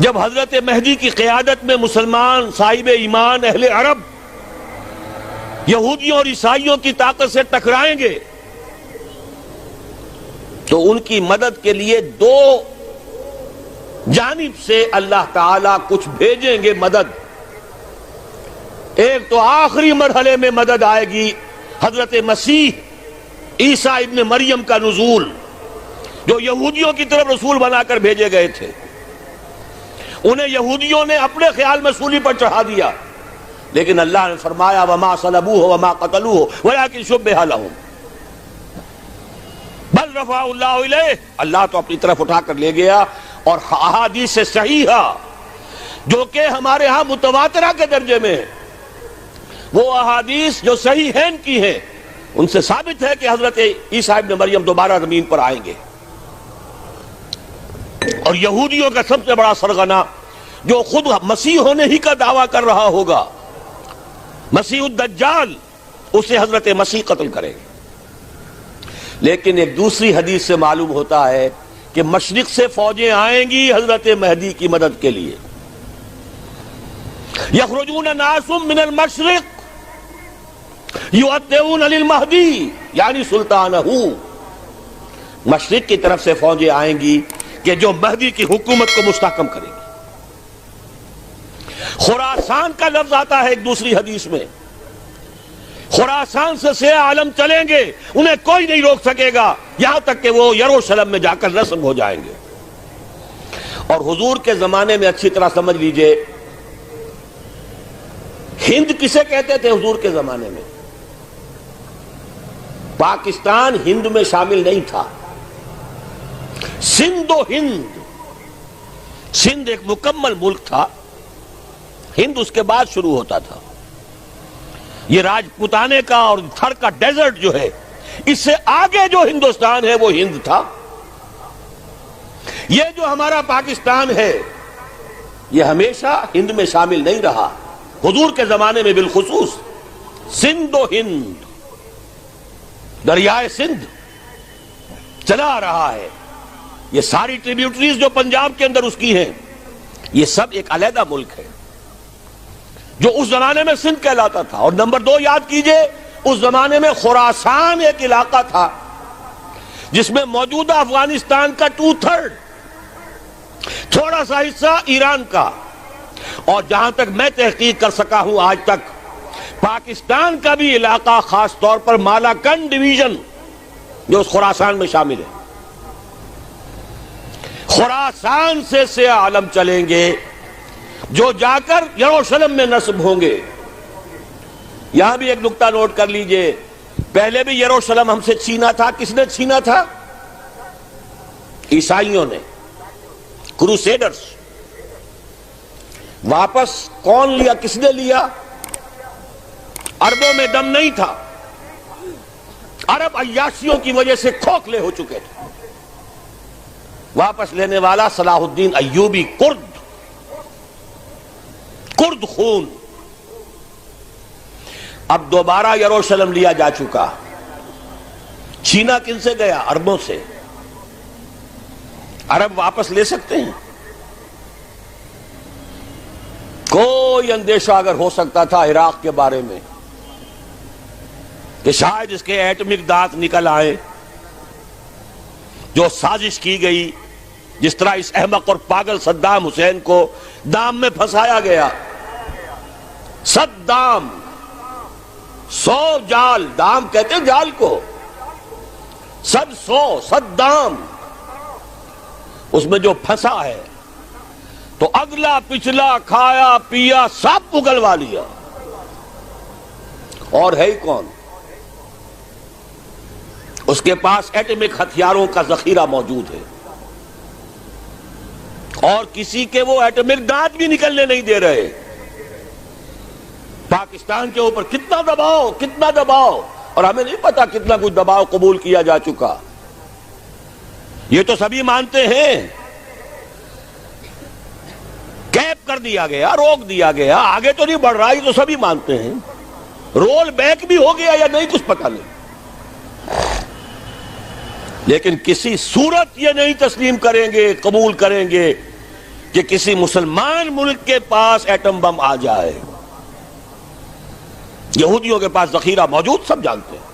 جب حضرت مہدی کی قیادت میں مسلمان صاحب ایمان اہل عرب یہودیوں اور عیسائیوں کی طاقت سے ٹکرائیں گے تو ان کی مدد کے لیے دو جانب سے اللہ تعالیٰ کچھ بھیجیں گے مدد. ایک تو آخری مرحلے میں مدد آئے گی حضرت مسیح عیسیٰ ابن مریم کا نزول، جو یہودیوں کی طرف رسول بنا کر بھیجے گئے تھے. انہیں یہودیوں نے اپنے خیال میں سولی پر چڑھا دیا، لیکن اللہ نے فرمایا وما صلبوہ وما قتلوہ ولکن شبہ لہم بل رفعہ اللہ الیہ. اللہ تو اپنی طرف اٹھا کر لے گیا. اور احادیث صحیحہ جو کہ ہمارے ہاں متواترہ کے درجے میں ہیں، وہ احادیث جو صحیحین کی ہیں، ان سے ثابت ہے کہ حضرت عیسیٰ ابن مریم دوبارہ زمین پر آئیں گے. اور یہودیوں کا سب سے بڑا سرغنہ جو خود مسیح ہونے ہی کا دعویٰ کر رہا ہوگا، مسیح الدجال، اسے حضرت مسیح قتل کرے گے. لیکن ایک دوسری حدیث سے معلوم ہوتا ہے کہ مشرق سے فوجیں آئیں گی حضرت مہدی کی مدد کے لیے. یخرجون ناس من المشرق یؤتون للمہدی یعنی سلطانہ. مشرق کی طرف سے فوجیں آئیں گی کہ جو مہدی کی حکومت کو مستحکم کریں گی. خراسان کا لفظ آتا ہے ایک دوسری حدیث میں. خراسان سے سیاہ عالم چلیں گے، انہیں کوئی نہیں روک سکے گا یہاں تک کہ وہ یروشلم میں جا کر رسم ہو جائیں گے. اور حضور کے زمانے میں اچھی طرح سمجھ لیجئے، ہند کسے کہتے تھے حضور کے زمانے میں؟ پاکستان ہند میں شامل نہیں تھا. سندھ و ہند، سندھ ایک مکمل ملک تھا، ہند اس کے بعد شروع ہوتا تھا. یہ راجپوتانے کا اور تھر کا ڈیزرٹ جو ہے، اس سے آگے جو ہندوستان ہے وہ ہند تھا. یہ جو ہمارا پاکستان ہے یہ ہمیشہ ہند میں شامل نہیں رہا. حضور کے زمانے میں بالخصوص سندھ و ہند، دریائے سندھ چلا آ رہا ہے. یہ ساری ٹریبیوٹریز جو پنجاب کے اندر اس کی ہیں، یہ سب ایک علیحدہ ملک ہے جو اس زمانے میں سندھ کہلاتا تھا. اور نمبر 2 یاد کیجئے، اس زمانے میں خراسان ایک علاقہ تھا جس میں موجودہ افغانستان کا 2/3، تھوڑا سا حصہ ایران کا، اور جہاں تک میں تحقیق کر سکا ہوں آج تک پاکستان کا بھی علاقہ، خاص طور پر مالاکنڈ ڈویژن جو اس خراسان میں شامل ہے. خراسان سے سیاہ عالم چلیں گے جو جا کر یروشلم میں نصب ہوں گے. یہاں بھی ایک نقطہ نوٹ کر لیجئے، پہلے بھی یروشلم ہم سے چھینا تھا. کس نے چھینا تھا؟ عیسائیوں نے، کروسیڈرز. واپس کون لیا؟ کس نے لیا؟ عربوں میں دم نہیں تھا، عرب عیاشیوں کی وجہ سے کھوکھلے ہو چکے تھے. واپس لینے والا صلاح الدین ایوبی، کرد خون. اب دوبارہ یروشلم لیا جا چکا. چھینا کن سے گیا؟ عربوں سے. عرب واپس لے سکتے ہیں؟ کوئی اندیشہ اگر ہو سکتا تھا عراق کے بارے میں کہ شاید اس کے ایٹمک دانت نکل آئے، جو سازش کی گئی، جس طرح اس احمق اور پاگل صدام حسین کو دام میں پھنسایا گیا. صدام 100 جال، دام کہتے ہیں جال کو، 100 اس میں جو پھنسا ہے تو اگلا پچھلا کھایا پیا سب اگلوا لیا. اور ہے ہی کون؟ اس کے پاس ایٹمک ہتھیاروں کا ذخیرہ موجود ہے، اور کسی کے وہ ایٹمک دانت بھی نکلنے نہیں دے رہے. پاکستان کے اوپر کتنا دباؤ، اور ہمیں نہیں پتا کتنا کچھ دباؤ قبول کیا جا چکا. یہ تو سبھی مانتے ہیں. کیپ کر دیا گیا، روک دیا گیا، آگے تو نہیں بڑھ رہا، یہ تو سبھی مانتے ہیں. رول بیک بھی ہو گیا یا نہیں کچھ پتہ نہیں. لیکن کسی صورت یہ نہیں تسلیم کریں گے، قبول کریں گے کہ کسی مسلمان ملک کے پاس ایٹم بم آ جائے. یہودیوں کے پاس ذخیرہ موجود، سب جانتے ہیں.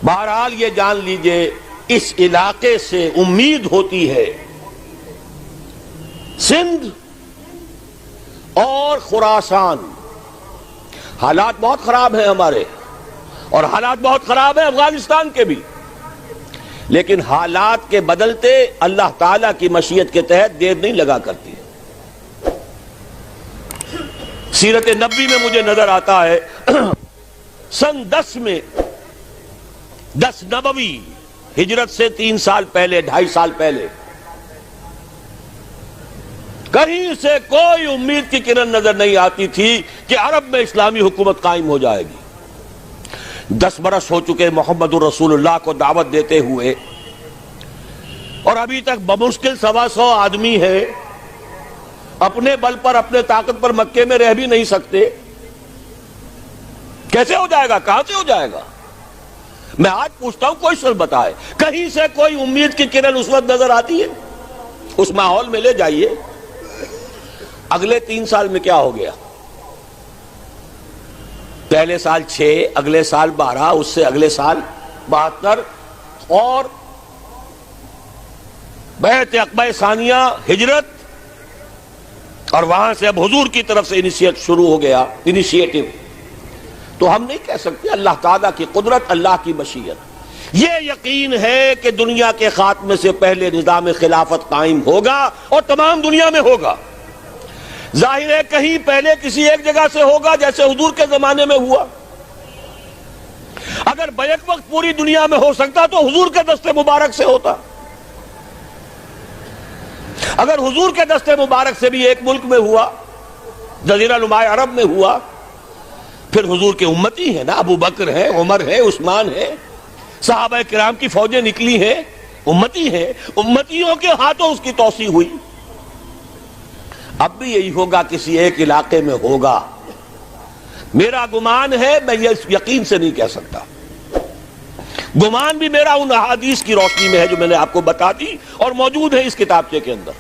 بہرحال یہ جان لیجئے اس علاقے سے امید ہوتی ہے سندھ اور خراسان. حالات بہت خراب ہیں ہمارے، اور حالات بہت خراب ہیں افغانستان کے بھی، لیکن حالات کے بدلتے اللہ تعالیٰ کی مشیت کے تحت دیر نہیں لگا کرتی. سیرت نبوی میں مجھے نظر آتا ہے سن 10 میں 10 نبوی ہجرت سے 3 سال پہلے 2.5 سال پہلے کہیں سے کوئی امید کی کرن نظر نہیں آتی تھی کہ عرب میں اسلامی حکومت قائم ہو جائے گی. 10 برس ہو چکے محمد الرسول اللہ کو دعوت دیتے ہوئے، اور ابھی تک بمشکل 125 آدمی ہے. اپنے بل پر اپنے طاقت پر مکے میں رہ بھی نہیں سکتے. کیسے ہو جائے گا؟ کہاں سے ہو جائے گا؟ میں آج پوچھتا ہوں، کوئی شخص بتائے کہیں سے کوئی امید کی کرن اس وقت نظر آتی ہے؟ اس ماحول میں لے جائیے. اگلے 3 سال میں کیا ہو گیا؟ پہلے سال 6، اگلے سال 12، اس سے اگلے سال 72، اور بیعت عقبہ ثانیہ ہجرت، اور وہاں سے اب حضور کی طرف سے انیشیٹ شروع ہو گیا، انیشیٹو. تو ہم نہیں کہہ سکتے اللہ تعالیٰ کی قدرت، اللہ کی مشیت. یہ یقین ہے کہ دنیا کے خاتمے سے پہلے نظام خلافت قائم ہوگا اور تمام دنیا میں ہوگا. ظاہر ہے کہیں پہلے کسی ایک جگہ سے ہوگا، جیسے حضور کے زمانے میں ہوا. اگر بیک وقت پوری دنیا میں ہو سکتا تو حضور کے دست مبارک سے ہوتا. اگر حضور کے دست مبارک سے بھی ایک ملک میں ہوا، جزیرہ نما عرب میں ہوا، پھر حضور کے امتی ہیں نا، ابو بکر ہیں، عمر ہیں، عثمان ہیں، صحابہ کرام کی فوجیں نکلی ہیں، امتی ہیں. امتیوں کے ہاتھوں اس کی توسیع ہوئی. اب بھی یہی ہوگا، کسی ایک علاقے میں ہوگا. میرا گمان ہے، میں یہ یقین سے نہیں کہہ سکتا. گمان بھی میرا ان احادیث کی روشنی میں ہے جو میں نے آپ کو بتا دی اور موجود ہے اس کتابچے کے اندر.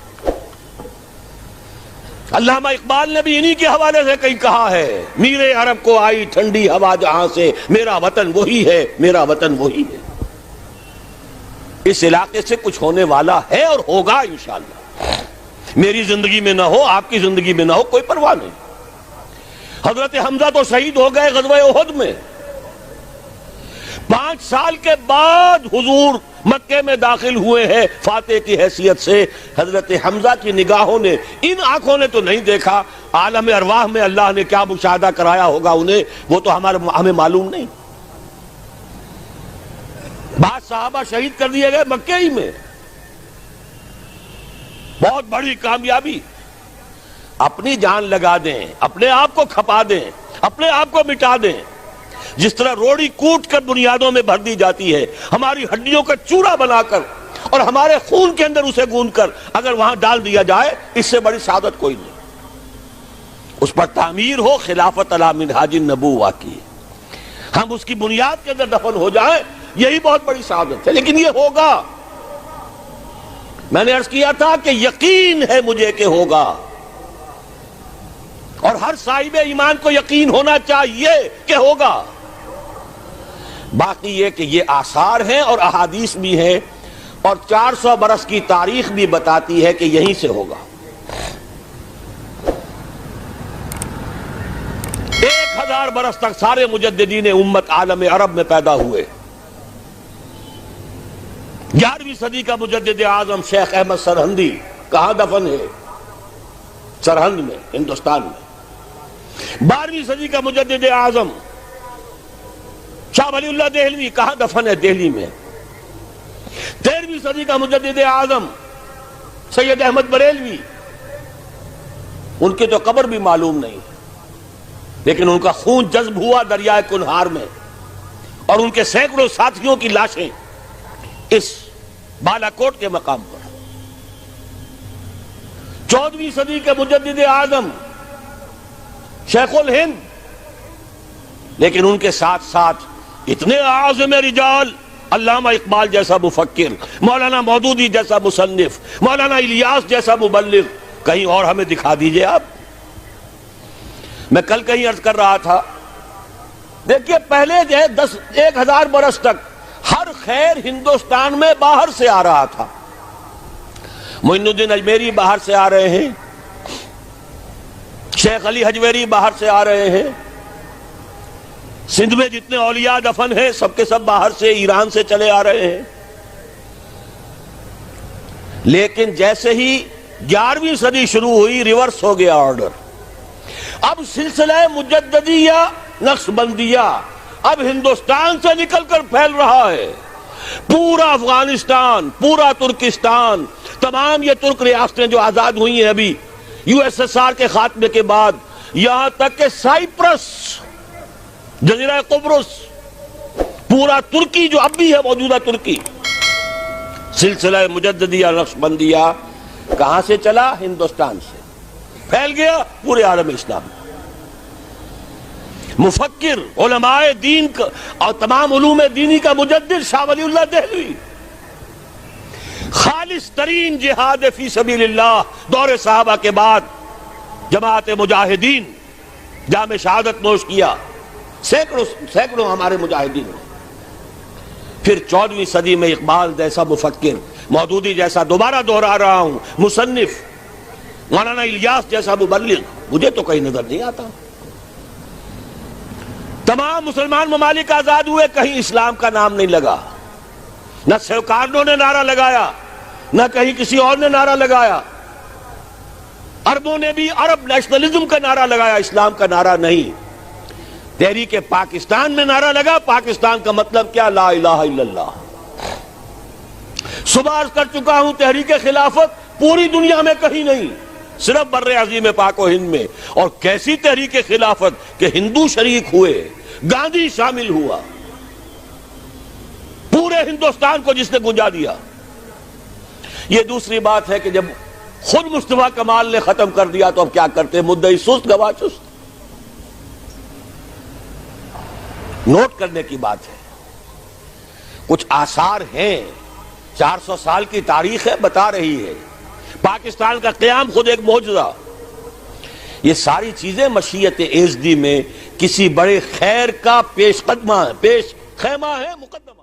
علامہ اقبال نے بھی انہی کے حوالے سے کہیں کہا ہے، میرے عرب کو آئی ٹھنڈی ہوا جہاں سے، میرا وطن وہی ہے، میرا وطن وہی ہے. اس علاقے سے کچھ ہونے والا ہے اور ہوگا انشاءاللہ. میری زندگی میں نہ ہو، آپ کی زندگی میں نہ ہو، کوئی پرواہ نہیں. حضرت حمزہ تو شہید ہو گئے غزوہ احد میں. 5 سال کے بعد حضور مکے میں داخل ہوئے ہیں فاتح کی حیثیت سے. حضرت حمزہ کی نگاہوں نے، ان آنکھوں نے تو نہیں دیکھا، عالم ارواح میں اللہ نے کیا مشاہدہ کرایا ہوگا انہیں، وہ تو ہمیں معلوم نہیں. بعض صحابہ شہید کر دیے گئے مکے ہی میں. بہت بڑی کامیابی. اپنی جان لگا دیں، اپنے آپ کو کھپا دیں، اپنے آپ کو مٹا دیں. جس طرح روڑی کوٹ کر بنیادوں میں بھر دی جاتی ہے، ہماری ہڈیوں کا چورا بنا کر اور ہمارے خون کے اندر اسے گوندھ کر اگر وہاں ڈال دیا جائے، اس سے بڑی سعادت کوئی نہیں. اس پر تعمیر ہو خلافت علی منہاج النبوہ کی، ہم اس کی بنیاد کے اندر دفن ہو جائیں، یہی بہت بڑی سعادت ہے. لیکن یہ ہوگا. میں نے عرض کیا تھا کہ یقین ہے مجھے کہ ہوگا، اور ہر صاحب ایمان کو یقین ہونا چاہیے کہ ہوگا. باقی یہ کہ یہ آثار ہیں اور احادیث بھی ہیں، اور 400 برس کی تاریخ بھی بتاتی ہے کہ یہیں سے ہوگا. 1000 برس تک سارے مجددین امت عالم عرب میں پیدا ہوئے. 11ویں صدی کا مجدد اعظم شیخ احمد سرہندی کہاں دفن ہے؟ سرہند میں، ہندوستان میں. 12ویں صدی کا مجدد اعظم شاہ ولی اللہ دہلوی کہاں دفن ہے؟ دہلی میں. 13ویں صدی کا مجدد اعظم سید احمد بریلوی، ان کی تو قبر بھی معلوم نہیں، لیکن ان کا خون جذب ہوا دریائے کنہار میں، اور ان کے سینکڑوں ساتھیوں کی لاشیں اس بالا کوٹ کے مقام پر. 14ویں صدی کے مجدد اعظم شیخ الہند، لیکن ان کے ساتھ ساتھ اتنے اعظم رجال علامہ اقبال جیسا مفکر، مولانا مودودی جیسا مصنف، مولانا الیاس جیسا مبلغ، کہیں اور ہمیں دکھا دیجئے آپ۔ میں کل کہیں عرض کر رہا تھا، دیکھیے پہلے جو ہے 1000 برس تک ہر خیر ہندوستان میں باہر سے آ رہا تھا۔ معین الدین اجمیری باہر سے آ رہے ہیں، شیخ علی حجویری باہر سے آ رہے ہیں، سندھ میں جتنے اولیاء دفن ہیں سب کے سب باہر سے، ایران سے چلے آ رہے ہیں۔ لیکن جیسے ہی 11ویں صدی شروع ہوئی، ریورس ہو گیا آرڈر۔ اب سلسلہ مجددیہ نقشبندیہ اب ہندوستان سے نکل کر پھیل رہا ہے۔ پورا افغانستان، پورا ترکستان، تمام یہ ترک ریاستیں جو آزاد ہوئی ہیں ابھی USSR کے خاتمے کے بعد، یہاں تک کہ سائپرس، جزیرہ قبرص، پورا ترکی جو اب بھی ہے موجودہ ترکی، سلسلہ مجددیہ نقشبندیہ کہاں سے چلا؟ ہندوستان سے پھیل گیا پورے عالم اسلام۔ مفکر، علماء دین کا اور تمام علوم دینی کا مجدد شاہ ولی اللہ دہلوی، خالص ترین جہاد فی سبیل اللہ دور صحابہ کے بعد جماعت مجاہدین جام شہادت نوش کیا، سینکڑوں ہمارے مجاہدین۔ پھر 14ویں صدی میں اقبال جیسا مفکر، مودودی جیسا، دوبارہ دہرا رہا ہوں، مصنف، مولانا الیاس جیسا مبلغ، مجھے تو کہیں نظر نہیں آتا۔ تمام مسلمان ممالک آزاد ہوئے، کہیں اسلام کا نام نہیں لگا، نہ سیوکارنوں نے نعرہ لگایا، نہ کہیں کسی اور نے نعرہ لگایا۔ عربوں نے بھی عرب نیشنلزم کا نعرہ لگایا، اسلام کا نعرہ نہیں۔ تحریک پاکستان میں نعرہ لگا، پاکستان کا مطلب کیا؟ لا الہ الا اللہ۔ صبح عرض کر چکا ہوں، تحریک خلافت پوری دنیا میں کہیں نہیں، صرف بر عظیم پاک و ہند میں۔ اور کیسی تحریک خلافت کہ ہندو شریک ہوئے، گاندھی شامل ہوا، پورے ہندوستان کو جس نے گنجا دیا۔ یہ دوسری بات ہے کہ جب خود مصطفیٰ کمال نے ختم کر دیا تو اب کیا کرتے؟ مدعی سست گواہ چست۔ نوٹ کرنے کی بات ہے، کچھ آثار ہیں، 400 سال کی تاریخ ہے، بتا رہی ہے پاکستان کا قیام خود ایک معجزہ۔ یہ ساری چیزیں مشیت ایزدی میں کسی بڑے خیر کا پیش خیمہ ہے، مقدمہ۔